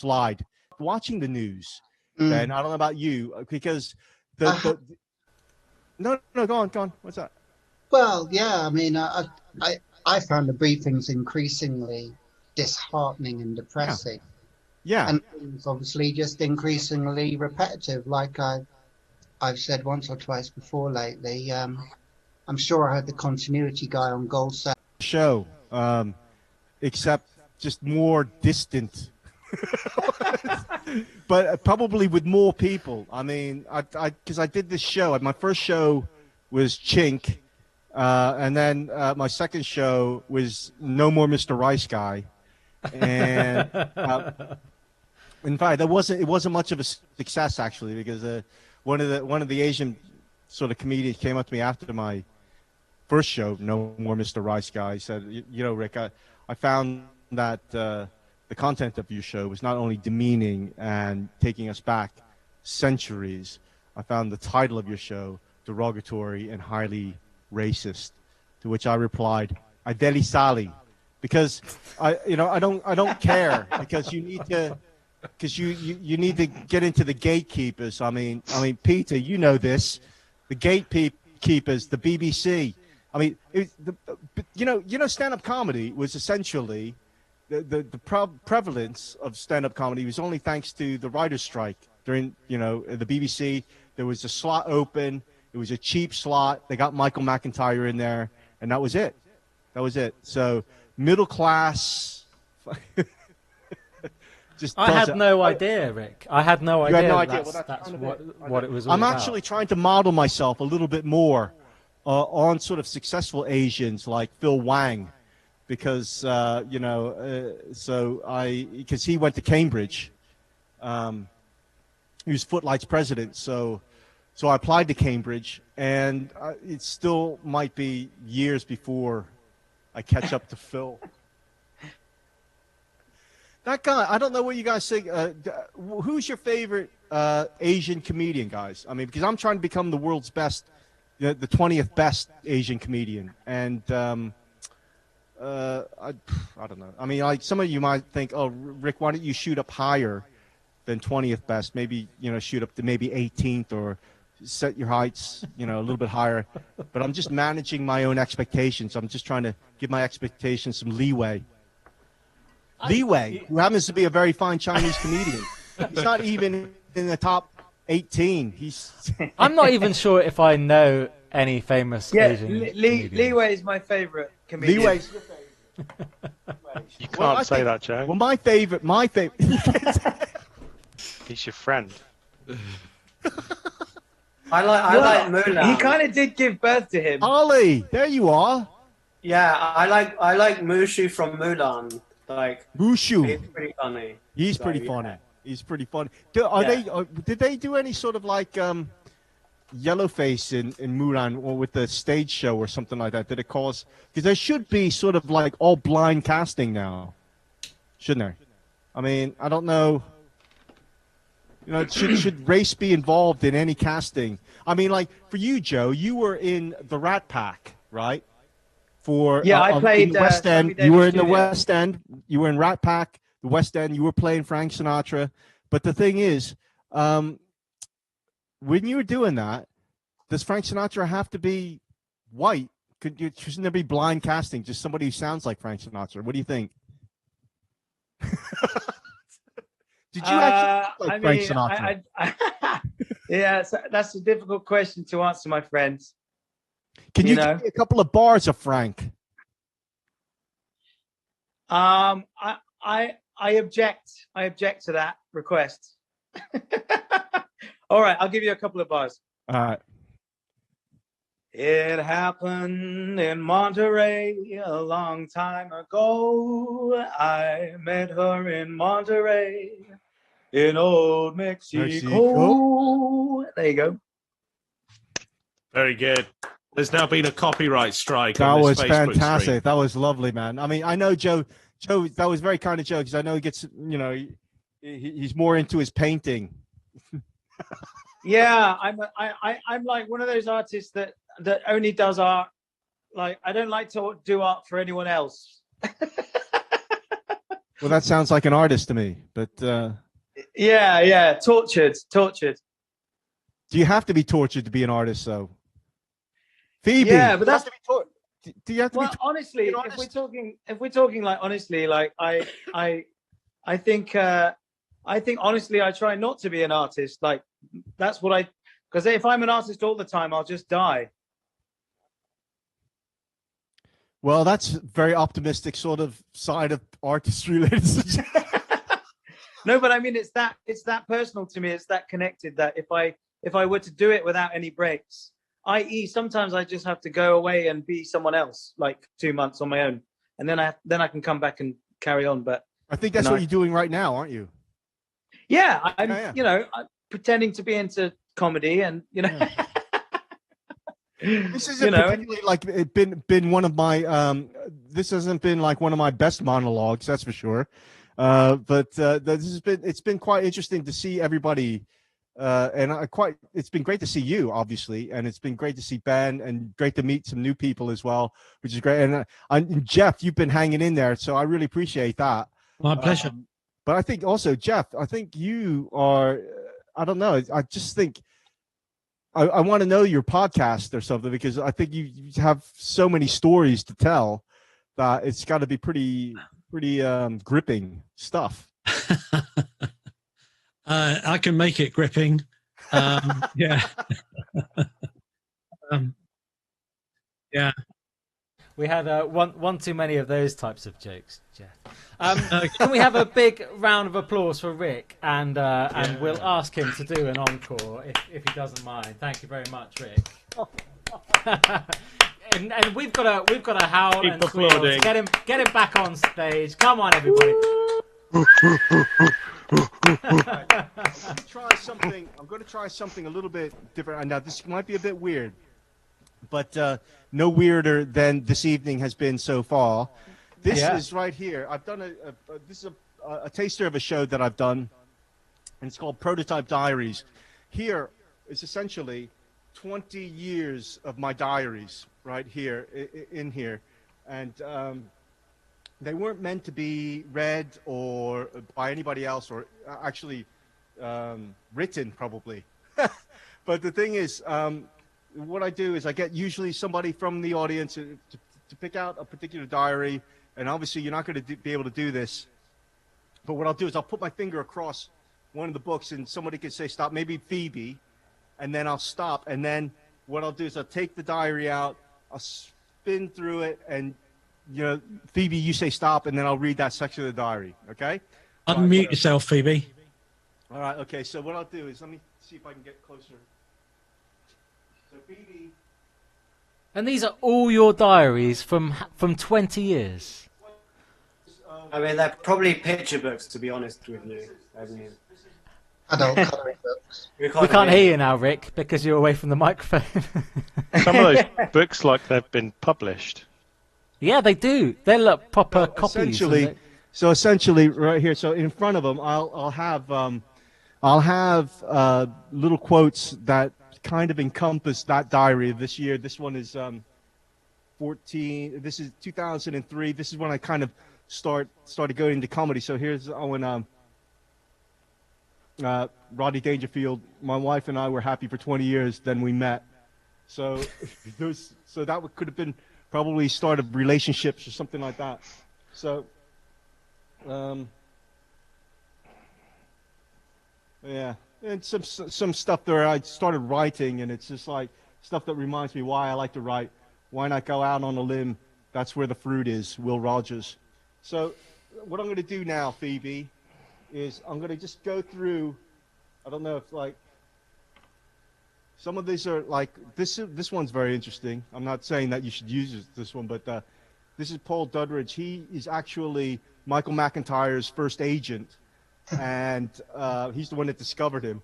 slide. Watching the news, Ben, I don't know about you, because no, go on. What's that? Well, yeah, I mean, I found the briefings increasingly disheartening and depressing. Yeah. And things obviously just increasingly repetitive, like I've said once or twice before lately. I'm sure I heard the continuity guy on Gold Show, except just more distant. But probably with more people. I mean, because I did this show. My first show was Chink, and then my second show was No More Mr. Rice Guy, and in fact, it wasn't much of a success actually, because one of the Asian sort of comedians came up to me after my first show, No More Mr. Rice Guy, said, you know, Rick, I found that the content of your show was not only demeaning and taking us back centuries, I found the title of your show derogatory and highly racist. To which I replied, I deli sali, because I don't care, because you need to. Because you need to get into the gatekeepers. I mean, Peter, you know this, the gatekeepers, the BBC. I mean, stand-up comedy was essentially the prevalence of stand-up comedy was only thanks to the writers' strike during the BBC. There was a slot open. It was a cheap slot. They got Michael McIntyre in there, and that was it. So middle class. I had no idea, Rick. I had no idea. You had no idea. That's what it was all I'm about. actually trying to model myself a little bit more on sort of successful Asians like Phil Wang, because because he went to Cambridge. He was Footlight's president, so I applied to Cambridge, and it still might be years before I catch up to Phil. That guy, I don't know what you guys think. Who's your favorite Asian comedian, guys? I mean, because I'm trying to become the world's best, the 20th best Asian comedian. And I don't know. I mean, like some of you might think, oh, Rick, why don't you shoot up higher than 20th best? Maybe, shoot up to maybe 18th, or set your heights, a little bit higher. But I'm just managing my own expectations. I'm just trying to give my expectations some leeway. Wei, who happens to be a very fine Chinese comedian. He's not even in the top 18. I'm not even sure if I know any famous Asian comedians. Li Wei is my favorite comedian. Li Wei's your favorite. You can't say that, Joe. Well, my favorite. He's your friend. I like Mulan. He kind of did give birth to him. Ollie, there you are. Yeah, I like Mushu from Mulan. Like Mushu. He's pretty funny. He's pretty funny. He's pretty funny. Did they do any sort of like yellowface in Mulan, or with the stage show or something like that? Did it cause? Because there should be sort of like all blind casting now, shouldn't there? I mean, I don't know. Should race be involved in any casting? I mean, like for you, Joe, you were in the Rat Pack, right? I played the West End. You were in the West End. You were in Rat Pack, the West End. You were playing Frank Sinatra. But the thing is, when you were doing that, does Frank Sinatra have to be white? Shouldn't there be blind casting? Just somebody who sounds like Frank Sinatra. What do you think? Did you actually like Frank Sinatra? Yeah, that's a difficult question to answer, my friends. Can you give me a couple of bars of Frank? I object. I object to that request. All right, I'll give you a couple of bars. All right. It happened in Monterey a long time ago. I met her in Monterey, in old Mexico. There you go. Very good. There's now been a copyright strike. That on this was Facebook fantastic. stream. That was lovely, man. I mean, I know Joe. That was very kind of Joe, because I know he gets, he's more into his painting. Yeah, I'm like one of those artists that only does art. Like, I don't like to do art for anyone else. Well, that sounds like an artist to me. But Yeah, tortured. do you have to be tortured to be an artist, though? Phoebe, Yeah, but that's do you have to be? well, honestly, if we're talking like honestly, like I think honestly, I try not to be an artist. Like that's what because if I'm an artist all the time, I'll just die. Well, that's very optimistic sort of side of artistry, ladies and gentlemen. No, but I mean, it's that personal to me. It's that connected that if I were to do it without any breaks, i.e., sometimes I just have to go away and be someone else, like 2 months on my own, and then I can come back and carry on. But I think that's what you're doing right now, aren't you? Yeah, I'm I'm pretending to be into comedy, and This isn't particularly like been one of my this hasn't been like one of my best monologues, that's for sure. But it's been quite interesting to see everybody, and it's been great to see you, obviously, and it's been great to see Ben, and great to meet some new people as well, which is great. And Jeff, you've been hanging in there, so I really appreciate that. My pleasure. But I think also, Jeff, I think you are. I don't know. I just think. I want to know your podcast or something, because I think you have so many stories to tell that it's got to be pretty gripping stuff. I can make it gripping. Yeah. Yeah. We had one too many of those types of jokes, Jeff. Can we have a big round of applause for Rick, and we'll ask him to do an encore if he doesn't mind. Thank you very much, Rick. and we've got a howl and squeal. So get him back on stage. Come on, everybody. I'm going to try something a little bit different. Now, this might be a bit weird, but no weirder than this evening has been so far. This is right here. I've done this is a taster of a show that I've done, and it's called Prototype Diaries. Here is essentially 20 years of my diaries right here in here, and they weren't meant to be read or by anybody else, or actually written probably. But the thing is, what I do is I get usually somebody from the audience to pick out a particular diary, and obviously you're not going to be able to do this, but what I'll do is I'll put my finger across one of the books, and somebody could say stop, maybe Phoebe, and then I'll stop, and then what I'll do is I'll take the diary out, I'll spin through it, and Phoebe, you say stop, and then I'll read that section of the diary, okay? Unmute yourself, Phoebe. All right, okay, so what I'll do is, let me see if I can get closer. So Phoebe. And these are all your diaries from 20 years. I mean, they're probably picture books, to be honest with you. I mean, adult colouring books. We can't hear you now, Rick, because you're away from the microphone. Some of those books, like they've been published. Yeah, they do. They're like proper copies. Essentially, right here. So in front of them, I'll have little quotes that kind of encompass that diary of this year. This one is 14. This is 2003. This is when I kind of started going into comedy. So here's when Rodney Dangerfield, my wife and I were happy for 20 years. Then we met. So that could have been probably start of relationships or something like that. So, yeah, and some stuff there I started writing, and it's just like stuff that reminds me why I like to write. Why not go out on a limb? That's where the fruit is. Will Rogers. So, what I'm going to do now, Phoebe, is I'm going to just go through. I don't know if like some of these are like this one's very interesting. I'm not saying that you should use this one, but this is Paul Dudridge. He is actually Michael McIntyre's first agent, and he's the one that discovered him.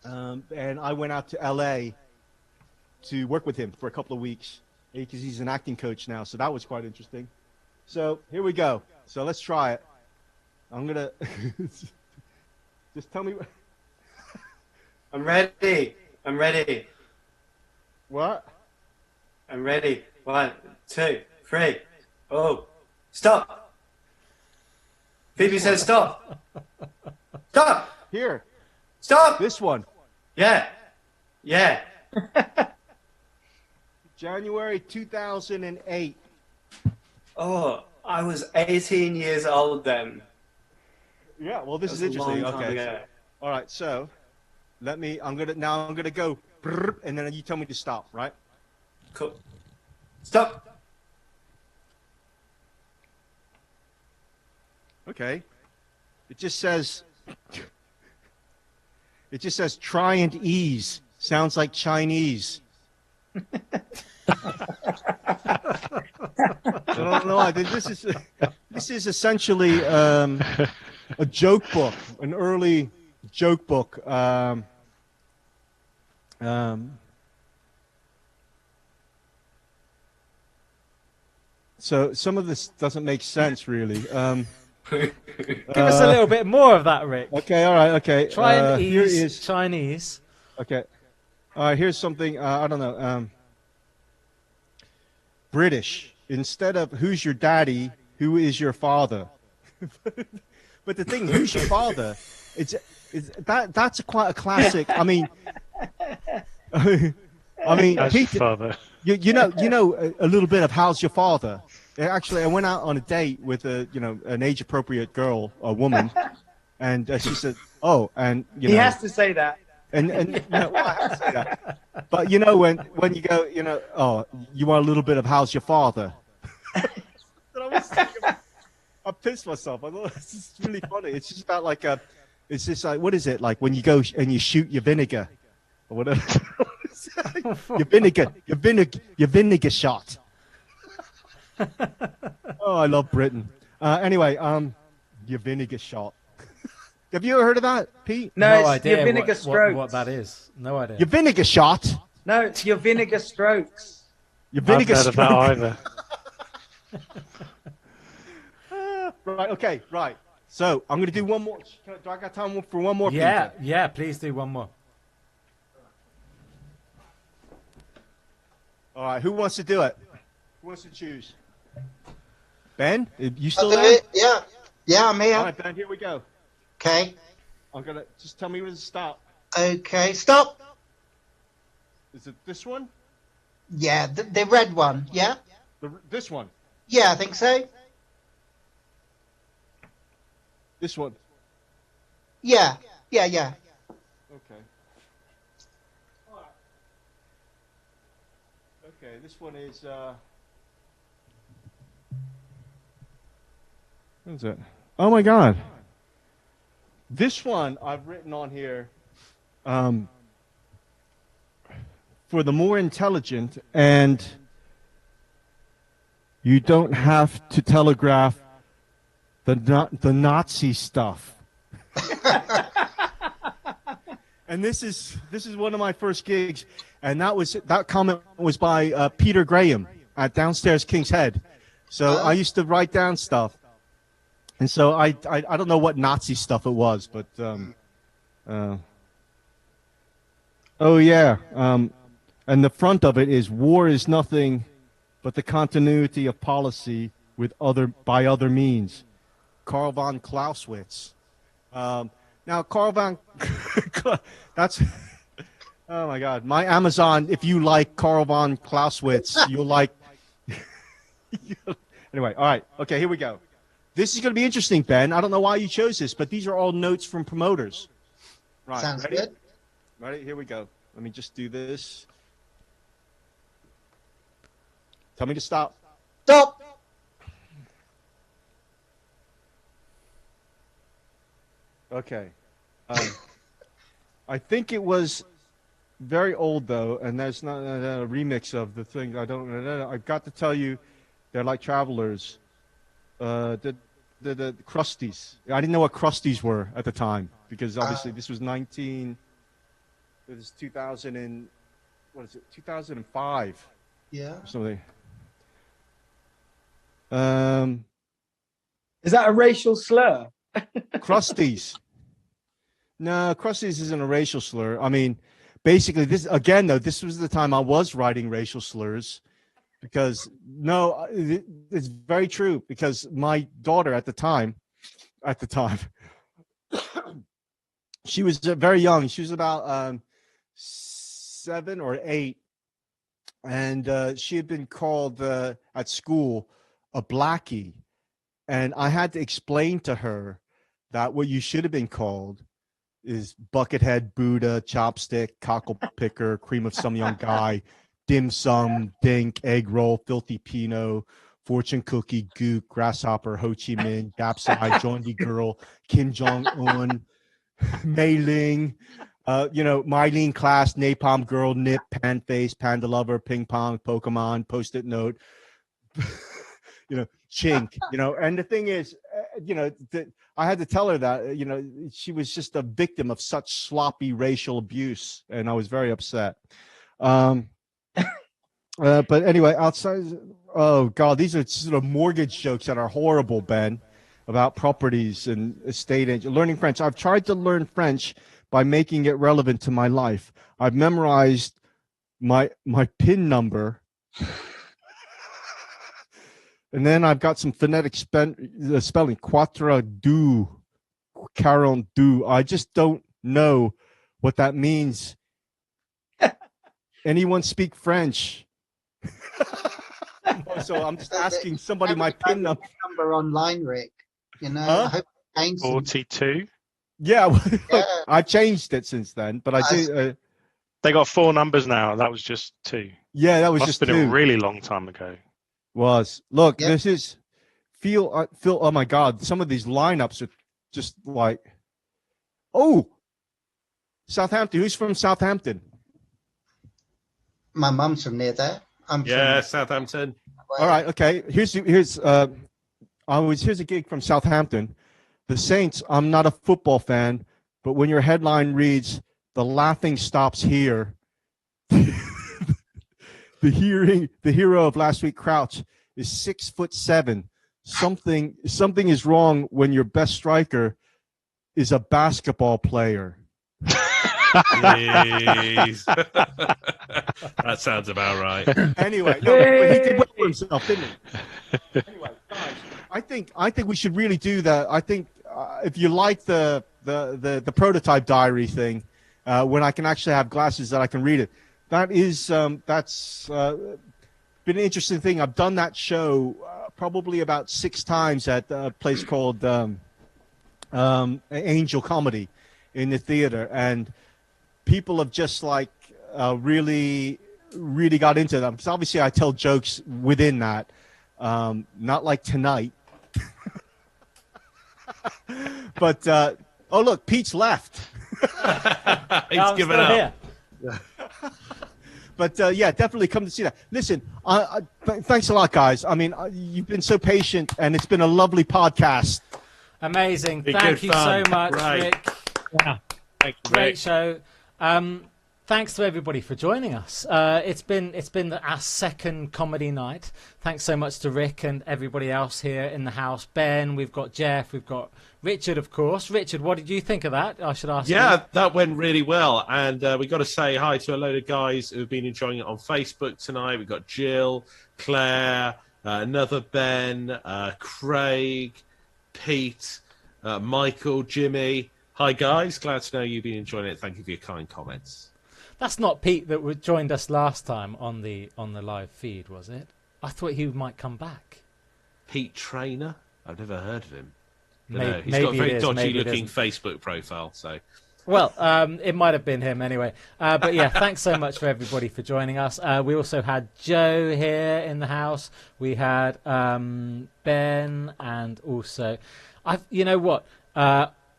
And I went out to L.A. to work with him for a couple of weeks because he's an acting coach now, so that was quite interesting. So here we go. So let's try it. I'm gonna just tell me. I'm ready. I'm ready. What? I'm ready. 1, 2, 3. Oh, stop. Phoebe says stop. Stop. Here. Stop. This one. Yeah. Yeah. January 2008. Oh, I was 18 years old then. Yeah, well, this That is was a long interesting. time Okay. ago. All right, so I'm gonna go, brrr, and then you tell me to stop, right? Cool. Stop. Okay. It just says try and ease. Sounds like Chinese. I don't know. This is essentially a joke book, an early joke book. So some of this doesn't make sense, really. Give us a little bit more of that, Rick. Okay, all right, okay. Try and here ease is Chinese. Okay. All right, here's something, I don't know. British. Instead of who's your daddy, who is your father? But the thing, who's your father? That's quite a classic. I mean, How's your Pete, father? you know a little bit of how's your father. Actually, I went out on a date with an age-appropriate girl, a woman, and she said, "Oh," and He has to say that. And well, I have to say that. But when you go, oh, you want a little bit of how's your father? I pissed myself. I thought this is really funny. It's just about it's just like, what is it like when you go and you shoot your vinegar or whatever? your vinegar shot. Oh, I love Britain. Anyway, your vinegar shot. Have you ever heard of that, Pete? No, No it's idea your vinegar strokes. what that is. No idea. Your vinegar shot. No, it's your vinegar strokes. Your vinegar I've heard of that stroke. either. Right. Okay. Right. So I'm going to do one more. Do I got time for one more? Yeah, Peter? yeah. Please do one more. All right. Who wants to do it? Who wants to choose? Ben, you still I'll do there? it. Yeah. Yeah, I'm here. All right, Ben. Here we go. Okay. I'm gonna just tell me when to stop. Okay. Stop. Is it this one? Yeah, the red one. Yeah. This one? Yeah, I think so. This one? Yeah. Yeah. Yeah. Okay. Okay. This one is. What is it? Oh my God. This one I've written on here for the more intelligent, and you don't have to telegraph the Nazi stuff. And this is one of my first gigs, and that comment was by Peter Graham at Downstairs King's Head. So I used to write down stuff. And so I don't know what Nazi stuff it was, but oh yeah, and the front of it is war is nothing but the continuity of policy by other means. Karl von Clausewitz. Now Karl von that's oh my God, my Amazon. If you like Karl von Clausewitz, you'll like. Anyway, all right, okay, here we go. This is going to be interesting, Ben. I don't know why you chose this, but these are all notes from promoters. Right. Sounds ready? good. Ready? Here we go. Let me just do this. Tell me to stop. Stop. Okay. I think it was very old, though, and there's not a remix of the thing. I've got to tell you, they're like travelers. The crusties. I didn't know what crusties were at the time because obviously this was 2000 and what is it? 2005. Yeah. Or something. Is that a racial slur? Crusties. No, crusties isn't a racial slur. I mean, basically, this was the time I was writing racial slurs. Because it's very true. Because my daughter at the time, at the time. She was very young. She was about 7 or 8, and she had been called at school a blackie, and I had to explain to her that what you should have been called is Buckethead, Buddha, Chopstick, Cockle Picker, Cream of Some Young Guy, Dim Sum, Dink, Egg Roll, Filthy Pinot, Fortune Cookie, Gook, Grasshopper, Ho Chi Minh, Gapsai, Jondi Girl, Kim Jong-un, Mei Ling, Mylene Class, Napalm Girl, Nip, Pan Face, Panda Lover, Ping Pong, Pokemon, Post-it Note, Chink, and the thing is, I had to tell her that, she was just a victim of such sloppy racial abuse, and I was very upset. But anyway, outside, oh God, these are sort of mortgage jokes that are horrible, Ben, about properties and estate agent. Learning French. I've tried to learn French by making it relevant to my life. I've memorized my PIN number. And then I've got some phonetic spelling. Quatre, deux, 42. I just don't know what that means. Anyone speak French? So I'm just asking somebody my PIN number online, Rick. Huh? I hope 42. Yeah, I changed it since then, but I do. They got 4 numbers now. That was just 2. Yeah, that was Must just have been 2. a really long time ago. Look, this is Phil. Oh my God, some of these lineups are just like, Southampton. Who's from Southampton? My mum's from near there. Southampton. All right, okay. Here's a gig from Southampton. The Saints. I'm not a football fan, but when your headline reads "The laughing stops here," the hero of last week, Crouch, is 6'7". Something is wrong when your best striker is a basketball player. Jeez. That sounds about right. Anyway, no, but he did well for himself, didn't he? Anyway, guys, I think we should really do that. I think if you like the prototype diary thing, when I can actually have glasses that I can read it, that's been an interesting thing. I've done that show probably about 6 times at a place called Angel Comedy in the theater, and people have just really got into them. Because obviously I tell jokes within that, not like tonight. But look, Pete's left. He's given up. But yeah, definitely come to see that. Listen, thanks a lot, guys. I mean, you've been so patient, and it's been a lovely podcast. Amazing. Thank you so much, Rick. Yeah. Thank you, Great Rick. show. Thanks to everybody for joining us. It's been our second comedy night. Thanks so much to Rick and everybody else here in the house. Ben, we've got Jeff, we've got Richard, of course. Richard, what did you think of that? I should ask you. That went really well. And we got to say hi to a load of guys who've been enjoying it on Facebook tonight. We've got Jill, Claire, another Ben, Craig, Pete, Michael, Jimmy. Hi, guys. Glad to know you've been enjoying it. Thank you for your kind comments. That's not Pete that joined us last time on the live feed, was it? I thought he might come back. Pete Trainer? I've never heard of him. Maybe, he's got a very it is, dodgy-looking Facebook profile. So, well, it might have been him anyway. But yeah, thanks so much for everybody for joining us. We also had Joe here in the house. We had Ben, and also, you know what,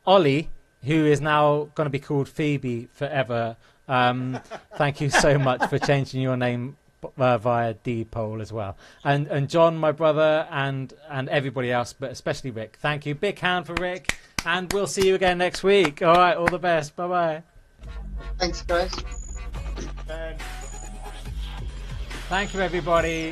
Ollie, who is now going to be called Phoebe forever. Thank you so much for changing your name via D-Poll as well. And John, my brother, and everybody else, but especially Rick. Thank you. Big hand for Rick. And we'll see you again next week. All right, all the best. Bye-bye. Thanks, guys. Thank you, everybody.